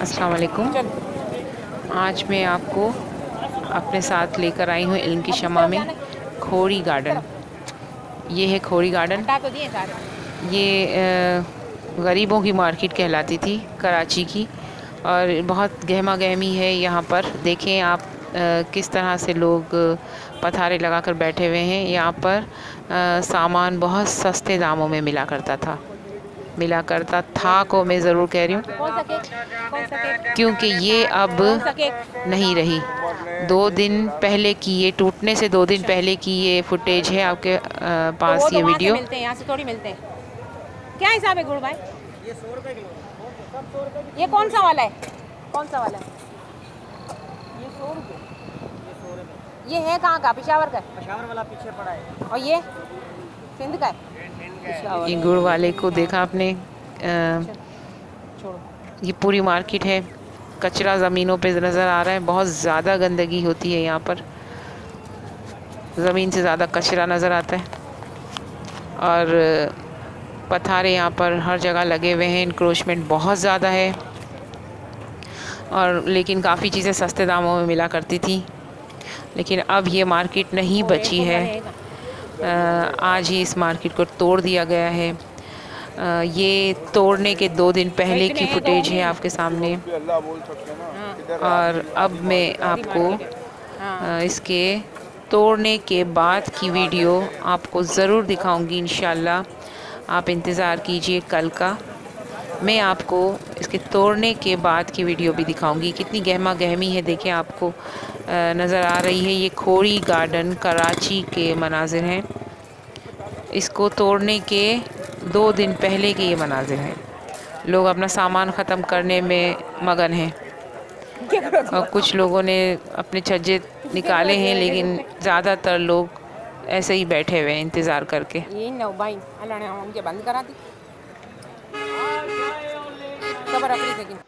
अस्सलाम वालेकुम। आज मैं आपको अपने साथ लेकर आई हूँ इल्म की शमा में खोरी गार्डन। ये है खोरी गार्डन। ये गरीबों की मार्केट कहलाती थी कराची की, और बहुत गहमा गहमी है यहाँ पर। देखें आप किस तरह से लोग पथारे लगाकर बैठे हुए हैं। यहाँ पर सामान बहुत सस्ते दामों में मिला करता था को मैं ज़रूर कह रही हूँ, क्योंकि ये अब नहीं रही। 2 दिन पहले की, ये टूटने से 2 दिन पहले की ये फुटेज है आपके पास। तो ये वीडियो मिलते हैं, यहाँ से थोड़ी मिलते हैं। क्या हिसाब है गुड़ भाई? ये 100 रुपये किलो। ये कौन सा वाला है? कौन सा वाला है? ये 100 रुपये। ये 100 रुपये। ये है कहाँ का? पेशावर का? पेशावर वाला पीछे पड़ा है। और ये सिंध का है? ये गुड़ वाले को देखा आपने? छोड़ो। ये पूरी मार्केट है, कचरा ज़मीनों पे नज़र आ रहा है। बहुत ज़्यादा गंदगी होती है यहाँ पर, ज़मीन से ज़्यादा कचरा नज़र आता है। और पथारे यहाँ पर हर जगह लगे हुए हैं। इंक्रोचमेंट बहुत ज़्यादा है, और लेकिन काफ़ी चीज़ें सस्ते दामों में मिला करती थी। लेकिन अब ये मार्केट नहीं बची है। आज ही इस मार्केट को तोड़ दिया गया है। ये तोड़ने के 2 दिन पहले की फुटेज है आपके सामने। और अब मैं आपको इसके तोड़ने के बाद की वीडियो आपको ज़रूर दिखाऊंगी इंशाल्लाह। आप इंतज़ार कीजिए, कल का मैं आपको इसके तोड़ने के बाद की वीडियो भी दिखाऊंगी। कितनी गहमा गहमी है देखें, आपको नज़र आ रही है। ये खोरी गार्डन कराची के मनाजिर हैं। इसको तोड़ने के 2 दिन पहले के ये मनाजिर हैं। लोग अपना सामान ख़त्म करने में मगन हैं, और कुछ लोगों ने अपने छज्जे निकाले हैं, लेकिन ज़्यादातर लोग ऐसे ही बैठे हुए हैं इंतज़ार करके। ये नौ भाई अल्लाह ने हमके बंद करा दी। खबर अपनी लेकिन